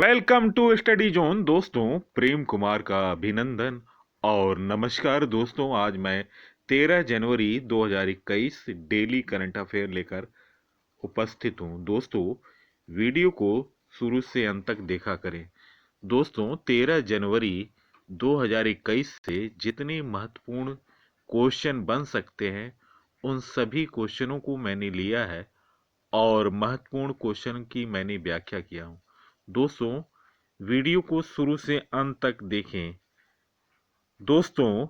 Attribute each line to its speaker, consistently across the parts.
Speaker 1: Welcome to study zone. दोस्तों, प्रेम कुमार का अभिनंदन और नमस्कार। दोस्तों, आज मैं 13 जनवरी 2021 डेली करंट अफेयर लेकर उपस्थित हूं। दोस्तों, वीडियो को शुरू से अंत तक देखा करें। दोस्तों, 13 जनवरी 2021 से जितने महत्वपूर्ण क्वेश्चन बन सकते हैं उन सभी क्वेश्चनों को मैंने लिया है और महत्वपूर्ण क्वेश्चन की मैंने व्याख्या किया हूं। दोस्तों, वीडियो को शुरू से अंत तक देखें। दोस्तों,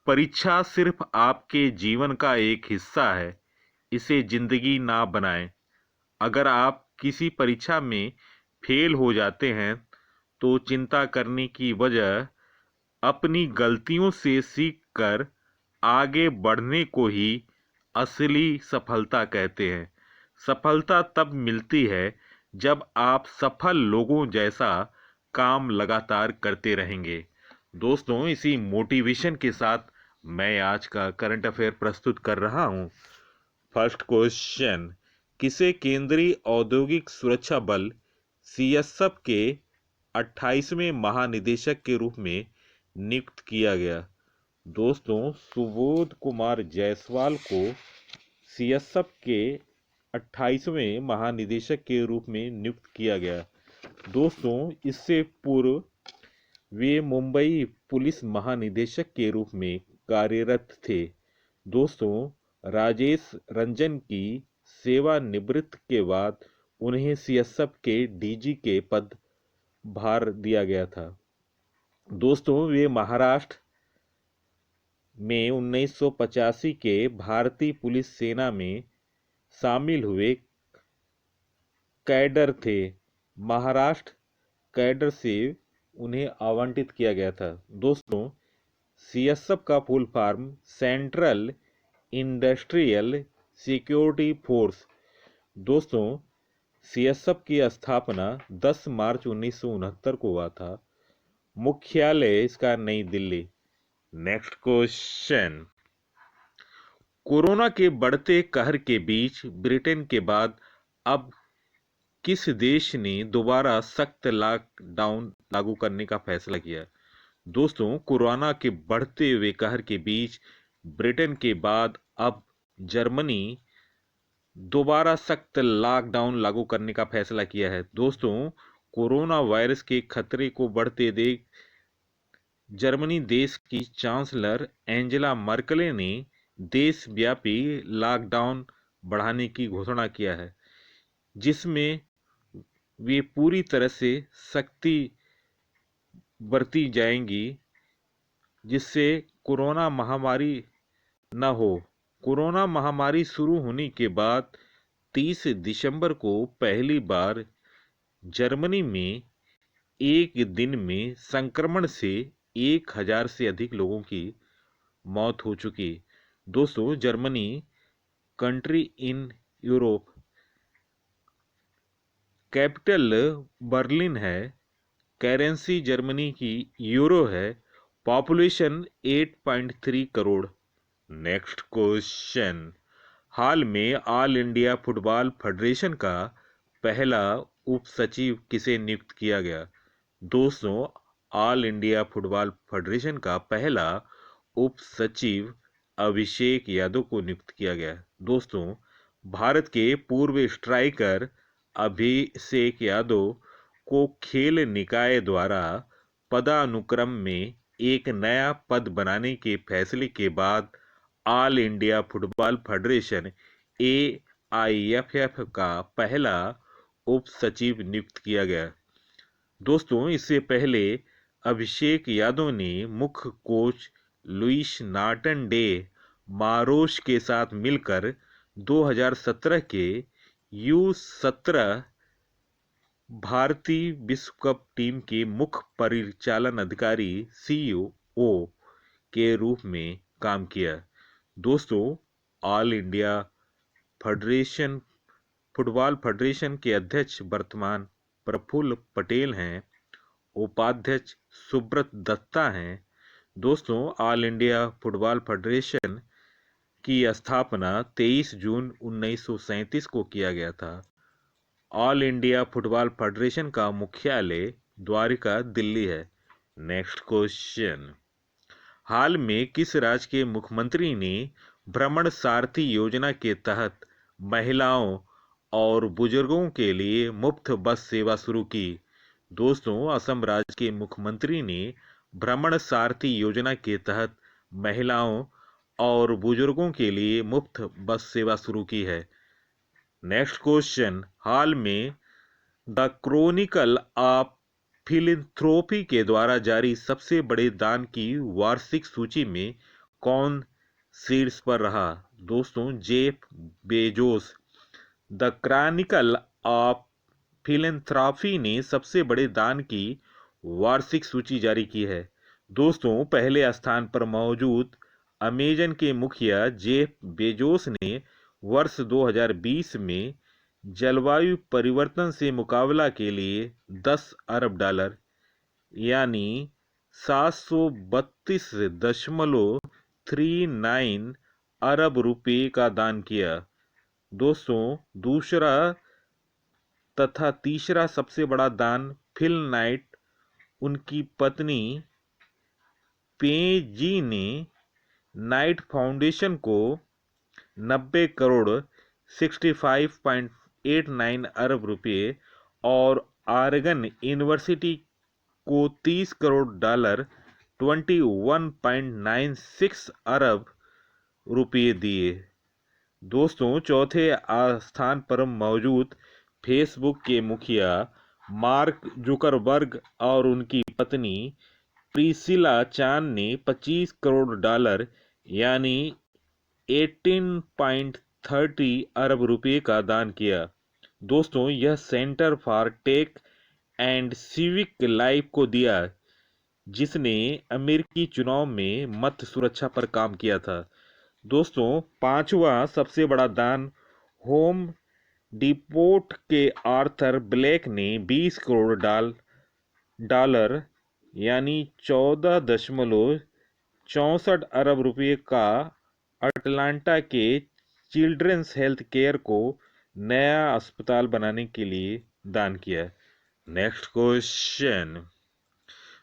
Speaker 1: परीक्षा सिर्फ आपके जीवन का एक हिस्सा है, इसे जिंदगी ना बनाएं। अगर आप किसी परीक्षा में फेल हो जाते हैं तो चिंता करने की वजह अपनी गलतियों से सीखकर आगे बढ़ने को ही असली सफलता कहते हैं। सफलता तब मिलती है जब आप सफल लोगों जैसा काम लगातार करते रहेंगे। दोस्तों, इसी मोटिवेशन के साथ मैं आज का करंट अफेयर प्रस्तुत कर रहा हूं। फर्स्ट क्वेश्चन, किसे केंद्रीय औद्योगिक सुरक्षा बल सीएसएफ के 28वें महानिदेशक के रूप में नियुक्त किया गया? दोस्तों, सुबोध कुमार जायसवाल को सीएसएफ के 28वें महानिदेशक के रूप में नियुक्त किया गया। दोस्तों, इससे पूर्व वे मुंबई पुलिस महानिदेशक के रूप में कार्यरत थे। दोस्तों, राजेश रंजन की सेवानिवृत्ति के बाद उन्हें सीएसएफ के डीजी के पद भार दिया गया था। दोस्तों, वे महाराष्ट्र में 1985 के भारतीय पुलिस सेना में शामिल हुए कैडर थे। महाराष्ट्र कैडर से उन्हें आवंटित किया गया था। दोस्तों, सीएसएफ का full form central industrial security force. दोस्तों, सीएसएफ की स्थापना 10 मार्च 1969 को हुआ था। मुख्यालय इसका नई दिल्ली। नेक्स्ट क्वेश्चन, कोरोना के बढ़ते कहर के बीच ब्रिटेन के बाद अब किस देश ने दोबारा सख्त लॉकडाउन लागू करने का फैसला किया? दोस्तों, कोरोना के बढ़ते हुए कहर के बीच ब्रिटेन के बाद अब जर्मनी दोबारा सख्त लॉकडाउन लागू करने का फैसला किया है। दोस्तों, कोरोना वायरस के खतरे को बढ़ते देख जर्मनी देश की चांसलर एंजेला मर्केल ने देशव्यापी लॉकडाउन बढ़ाने की घोषणा किया है, जिसमें वे पूरी तरह से सख्ती बरती जाएंगी, जिससे कोरोना महामारी न हो। कोरोना महामारी शुरू होने के बाद 30 दिसंबर को पहली बार जर्मनी में एक दिन में संक्रमण से 1000 से अधिक लोगों की मौत हो चुकी। दोस्तों, Germany country in Europe, capital Berlin है, करेंसी जर्मनी की यूरो है, पॉपुलेशन 8.3 करोड़। नेक्स्ट क्वेश्चन, हाल में ऑल इंडिया फुटबॉल फेडरेशन का पहला उप सचिव किसे नियुक्त किया गया? दोस्तों, ऑल इंडिया फुटबॉल फेडरेशन का पहला उप सचिव अभिषेक यादव को नियुक्त किया गया। दोस्तों, भारत के पूर्व स्ट्राइकर अभिषेक यादव को खेल निकाय द्वारा पदानुक्रम में एक नया पद बनाने के फैसले के बाद all India football federation AIFF का पहला उप सचिव नियुक्त किया गया। दोस्तों, इससे पहले अभिषेक यादव ने मुख्य कोच लुइस नार्टन डे मारोश के साथ मिलकर 2017 के U17 भारतीय विश्व कप टीम के मुख्य परिचालन अधिकारी CEO के रूप में काम किया। दोस्तों, all India federation football federation के अध्यक्ष वर्तमान प्रफुल्ल पटेल हैं, उपाध्यक्ष सुब्रत दत्ता हैं। दोस्तों, ऑल इंडिया फुटबॉल फेडरेशन की स्थापना 23 जून 1937 को किया गया था। ऑल इंडिया फुटबॉल फेडरेशन का मुख्यालय द्वारका, दिल्ली है। नेक्स्ट क्वेश्चन, हाल में किस राज्य के मुख्यमंत्री ने भ्रमण सारथी योजना के तहत महिलाओं और बुजुर्गों के लिए मुफ्त बस सेवा शुरू की? दोस्तों, असम राज्य के मुख्यमंत्री ने भ्रमण सारथी योजना के तहत महिलाओं और बुजुर्गों के लिए मुफ्त बस सेवा शुरू की है। नेक्स्ट क्वेश्चन, हाल में द क्रॉनिकल ऑफ फिलिंथ्रोपी के द्वारा जारी सबसे बड़े दान की वार्षिक सूची में कौन शीर्ष पर रहा? दोस्तों, Jeff Bezos. The Chronicle of Philanthropy ने सबसे बड़े दान की वार्षिक सूची जारी की है। दोस्तों, पहले स्थान पर मौजूद अमेजन के मुखिया जेफ बेजोस ने वर्ष 2020 में जलवायु परिवर्तन से मुकाबला के लिए 10 अरब डॉलर यानी 732.39 अरब रुपए का दान किया। दोस्तों, दूसरा तथा तीसरा सबसे बड़ा दान फिल नाइट उनकी पत्नी पेजी ने नाइट फाउंडेशन को 90 करोड़ 65.89 अरब रुपए और ऑरेगन यूनिवर्सिटी को 30 करोड़ डॉलर 21.96 अरब रुपए दिए। दोस्तों, चौथे स्थान पर मौजूद फेसबुक के मुखिया मार्क जुकरबर्ग और उनकी पत्नी प्रिसिला चान ने 25 करोड़ डॉलर यानी 18.30 अरब रुपए का दान किया। दोस्तों, यह Center for tech and civic life को दिया, जिसने अमेरिकी चुनाव में मत सुरक्षा पर काम किया था। दोस्तों, पांचवा सबसे बड़ा दान होम डिपोट के आर्थर ब्लैक ने 20 करोड़ डॉलर यानी 14.64 अरब रुपए का अटलांटा के चिल्ड्रंस हेल्थ केयर को नया अस्पताल बनाने के लिए दान किया। नेक्स्ट क्वेश्चन,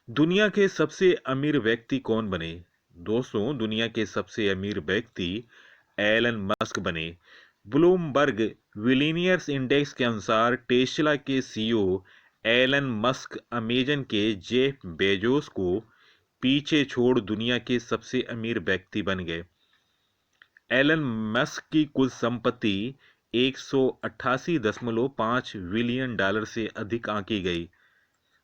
Speaker 1: दुनिया के सबसे अमीर व्यक्ति कौन बने? दोस्तों, दुनिया के सबसे अमीर व्यक्ति एलन मस्क बने। ब्लूमबर्ग बिलियनियर्स इंडेक्स के अनुसार टेस्ला के सीईओ एलन मस्क अमेजन के जेफ बेजोस को पीछे छोड़ दुनिया के सबसे अमीर व्यक्ति बन गए। एलन मस्क की कुल संपत्ति 188.5 बिलियन डॉलर से अधिक आंकी गई।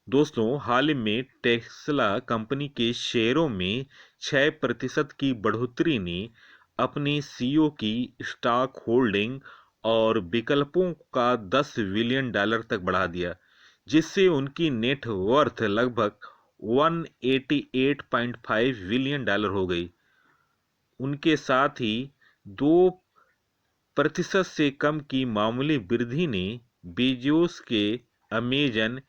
Speaker 1: दोस्तों, हाल में टेस्ला कंपनी के शेयरों में 6% की बढ़ोतरी ने अपने सीईओ की स्टॉक होल्डिंग और विकल्पों का 10 बिलियन डॉलर तक बढ़ा दिया, जिससे उनकी नेट वर्थ लगभग 188.5 बिलियन डॉलर हो गई। उनके साथ ही 2% से कम की मामूली वृद्धि ने बेजोस के अमेजन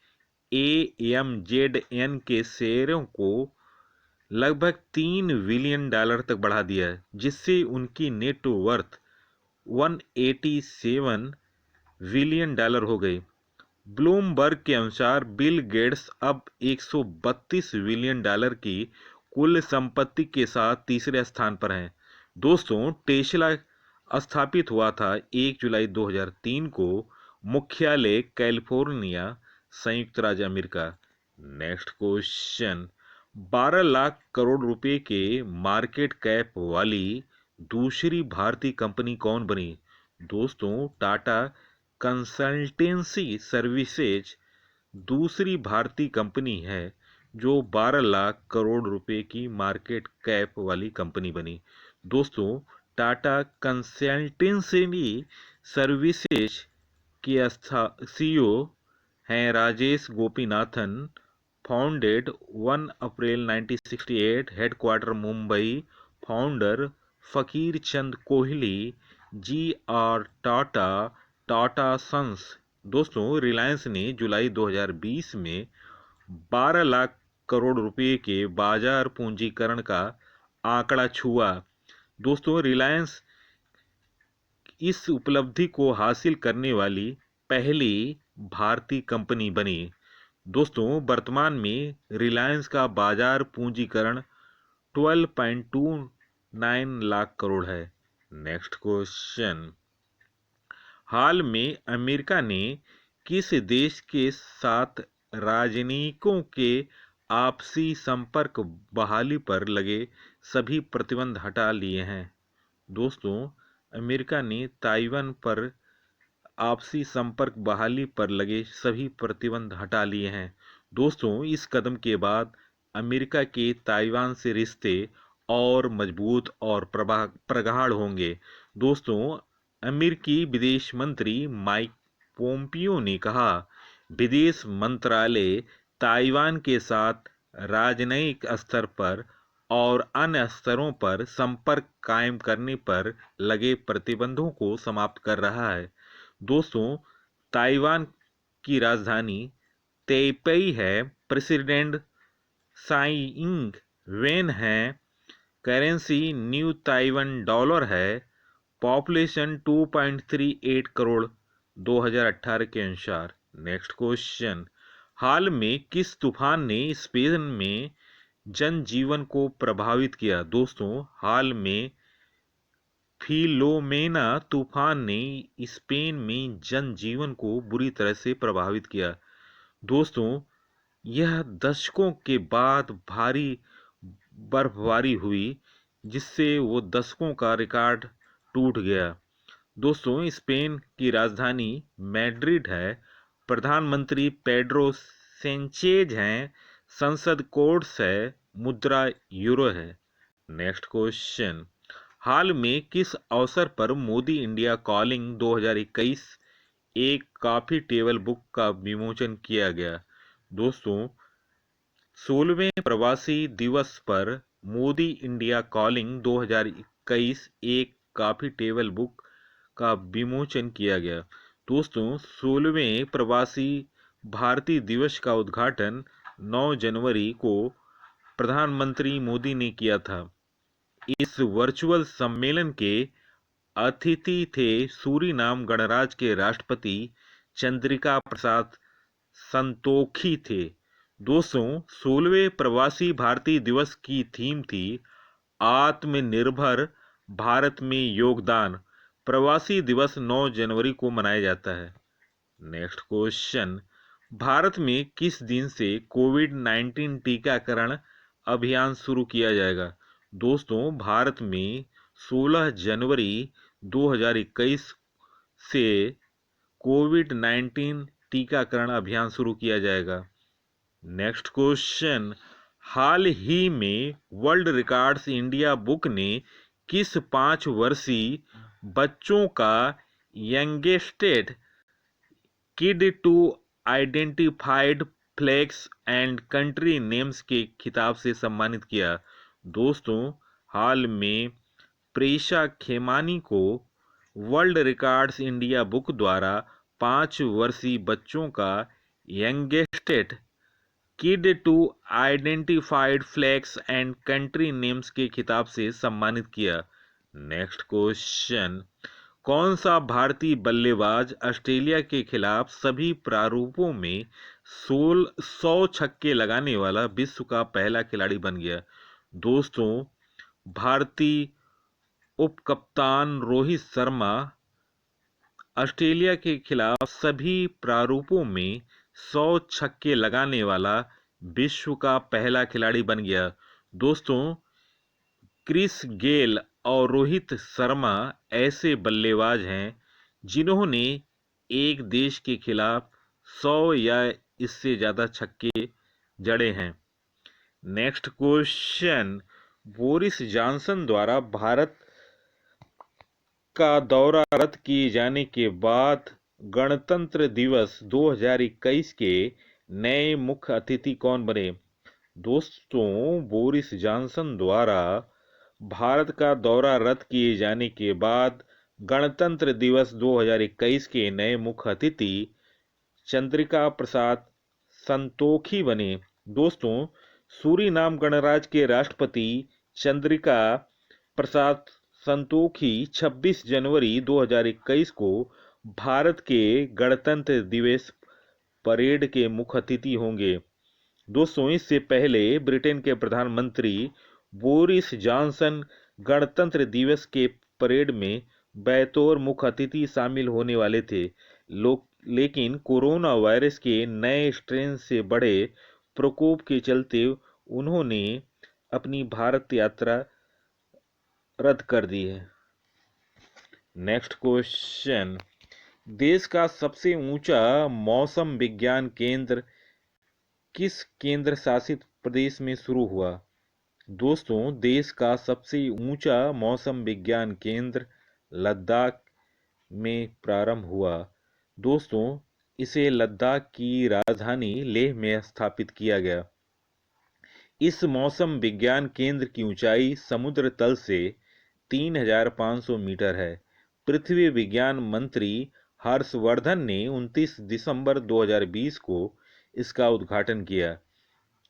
Speaker 1: AMZN के शेयरों को लगभग 3 बिलियन डॉलर तक बढ़ा दिया, जिससे उनकी नेट वर्थ 187 बिलियन डॉलर हो गई। ब्लूमबर्ग के अनुसार बिल गेट्स अब 132 बिलियन डॉलर की कुल संपत्ति के साथ तीसरे स्थान पर हैं। दोस्तों, टेस्ला स्थापित हुआ था 1 जुलाई 2003 को, मुख्यालय कैलिफोर्निया, संयुक्त राज्य America. Next question, 12 lakh crore रुपए के मार्केट कैप वाली दूसरी भारतीय कंपनी कौन बनी? दोस्तों, टाटा कंसल्टेंसी सर्विसेज दूसरी भारतीय कंपनी है जो 12 लाख करोड़ रुपए की मार्केट कैप वाली कंपनी बनी। दोस्तों, टाटा कंसल्टेंसी सर्विसेज के सीईओ हैं राजेश गोपीनाथन। फाउंडेड 1 अप्रैल 1968, headquarter Mumbai. Founder Fakir Chand Kohli, GR Tata, Tata sons. दोस्तों, रिलायंस ने जुलाई 2020 में 12 लाख करोड़ रुपए के बाजार पूंजीकरण का आंकड़ा छुआ। दोस्तों, रिलायंस इस उपलब्धि को हासिल करने वाली पहली भारतीय कंपनी बनी। दोस्तों, वर्तमान में रिलायंस का बाजार पूंजीकरण 12.29 लाख करोड़ है। नेक्स्ट क्वेश्चन, हाल में अमेरिका ने किस देश के साथ राजनयिकों के आपसी संपर्क बहाली पर लगे सभी प्रतिबंध हटा लिए हैं? दोस्तों, अमेरिका ने ताइवान पर आपसी संपर्क बहाली पर लगे सभी प्रतिबंध हटा लिए हैं। दोस्तों, इस कदम के बाद अमेरिका के ताइवान से रिश्ते और मजबूत और प्रगाढ़ होंगे। दोस्तों, अमेरिकी विदेश मंत्री माइक पोम्पियो ने कहा, विदेश मंत्रालय ताइवान के साथ राजनयिक स्तर पर और अन्य स्तरों पर संपर्क कायम करने पर लगे प्रतिबंधों को समाप्त कर रहा है। दोस्तों, ताइवान की राजधानी तैपेई है, प्रेसिडेंट साई इंग वेन है, करेंसी न्यू ताइवान डॉलर है, पॉपुलेशन 2.38 करोड़ 2018 के अनुसार। नेक्स्ट क्वेश्चन, हाल में किस तूफान ने स्पेन में जनजीवन को प्रभावित किया? दोस्तों, हाल में फिलोमेना तूफान ने स्पेन में जनजीवन को बुरी तरह से प्रभावित किया। दोस्तों, यह दशकों के बाद भारी बर्फबारी हुई, जिससे वो दशकों का रिकॉर्ड टूट गया। दोस्तों, स्पेन की राजधानी मैड्रिड है, प्रधानमंत्री पेड्रो सेंचेज हैं, संसद कोड्स है, मुद्रा यूरो है। नेक्स्ट क्वेश्चन, हाल में किस अवसर पर मोदी इंडिया कॉलिंग 2021 एक कॉफी टेबल बुक का विमोचन किया गया? दोस्तों, 16वें प्रवासी दिवस पर मोदी इंडिया कॉलिंग 2021 एक कॉफी टेबल बुक का विमोचन किया गया। दोस्तों, 16वें प्रवासी भारतीय दिवस का उद्घाटन 9 जनवरी को प्रधानमंत्री मोदी ने किया था। इस वर्चुअल सम्मेलन के अतिथि थे सूरीनाम गणराज्य के राष्ट्रपति चंद्रिका प्रसाद संतोखी थे। दोस्तों, 16वें प्रवासी भारतीय दिवस की थीम थी आत्मनिर्भर भारत में योगदान। प्रवासी दिवस 9 जनवरी को मनाया जाता है। नेक्स्ट क्वेश्चन, भारत में किस दिन से कोविड-19 टीकाकरण अभियान शुरू किया जाएगा? दोस्तों, भारत में 16 जनवरी 2021 से कोविड-19 टीकाकरण अभियान शुरू किया जाएगा। नेक्स्ट क्वेश्चन, हाल ही में वर्ल्ड रिकॉर्ड्स इंडिया बुक ने किस 5 वर्षीय बच्चों का youngest kid to identified flags and country names के खिताब से सम्मानित किया? दोस्तों, हाल में प्रेषा खेमानी को वर्ल्ड रिकॉर्ड्स इंडिया बुक द्वारा 5 वर्षीय बच्चों का youngest kid to identified flags and country names के खिताब से सम्मानित किया। नेक्स्ट क्वेश्चन, कौन सा भारतीय बल्लेबाज ऑस्ट्रेलिया के खिलाफ सभी प्रारूपों में 100 छक्के लगाने वाला विश्व का पहला खिलाड़ी बन गया? दोस्तों, भारतीय उपकप्तान रोहित शर्मा ऑस्ट्रेलिया के खिलाफ सभी प्रारूपों में 100 छक्के लगाने वाला विश्व का पहला खिलाड़ी बन गया। दोस्तों, क्रिस गेल और रोहित शर्मा ऐसे बल्लेबाज हैं जिन्होंने एक देश के खिलाफ 100 या इससे ज़्यादा छक्के जड़े हैं। नेक्स्ट क्वेश्चन, बोरिस जॉनसन द्वारा भारत का दौरा रद्द किए जाने के बाद गणतंत्र दिवस 2021 के नए मुख्य अतिथि कौन बने? दोस्तों, बोरिस जॉनसन द्वारा भारत का दौरा रद्द किए जाने के बाद गणतंत्र दिवस 2021 के नए मुख्य अतिथि चंद्रिका प्रसाद संतोखी बने। दोस्तों, सूरीनाम गणराज्य के राष्ट्रपति चंद्रिका प्रसाद संतोखी 26 जनवरी 2021 को भारत के गणतंत्र दिवस परेड के मुख्य अतिथि होंगे। दोस्तों, इससे पहले ब्रिटेन के प्रधानमंत्री बोरिस जॉनसन गणतंत्र दिवस के परेड में बतौर मुख्य अतिथि शामिल होने वाले थे। लेकिन कोरोना वायरस के नए स्ट्रेन से बढ़े प्रकोप के चलते उन्होंने अपनी भारत यात्रा रद्द कर दी है। नेक्स्ट क्वेश्चन, देश का सबसे ऊंचा मौसम विज्ञान केंद्र किस केंद्र शासित प्रदेश में शुरू हुआ? दोस्तों, देश का सबसे ऊंचा मौसम विज्ञान केंद्र लद्दाख में प्रारंभ हुआ। दोस्तों, इसे लद्दाख की राजधानी लेह में स्थापित किया गया। इस मौसम विज्ञान केंद्र की ऊंचाई समुद्र तल से 3,500 मीटर है। पृथ्वी विज्ञान मंत्री हर्षवर्धन ने 29 दिसंबर 2020 को इसका उद्घाटन किया।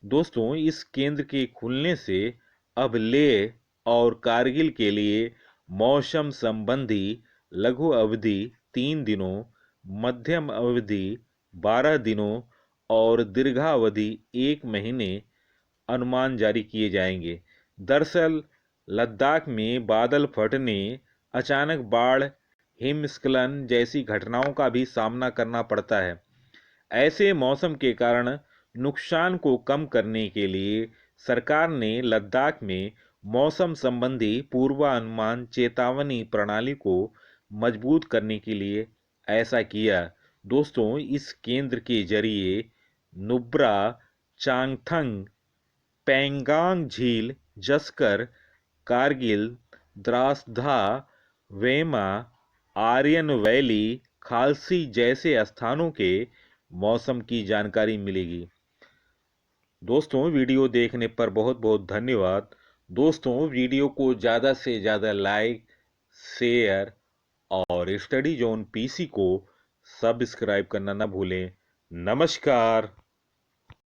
Speaker 1: दोस्तों, इस केंद्र के खुलने से अब लेह और कारगिल के लिए मौसम संबंधी लघु अवधि 3 दिनों, मध्यम अवधि 12 दिनों और दीर्घावधि 1 महीने अनुमान जारी किए जाएंगे। दरअसल लद्दाख में बादल फटने, अचानक बाढ़, हिमस्खलन जैसी घटनाओं का भी सामना करना पड़ता है। ऐसे मौसम के कारण नुकसान को कम करने के लिए सरकार ने लद्दाख में मौसम संबंधी पूर्वानुमान चेतावनी प्रणाली को मजबूत करने के लिए ऐसा किया। दोस्तों, इस केंद्र के जरिए नुब्रा, चांगथंग, पैंगांग झील, जस्कर, कारगिल, द्रास-दा, वेमा, आर्यन वैली, खालसी जैसे स्थानों के मौसम की जानकारी मिलेगी। दोस्तों, वीडियो देखने पर बहुत बहुत धन्यवाद। दोस्तों, वीडियो को ज़्यादा से ज़्यादा लाइक, शेयर और स्टडी जोन पीसी को सब्सक्राइब करना ना भूलें। नमस्कार।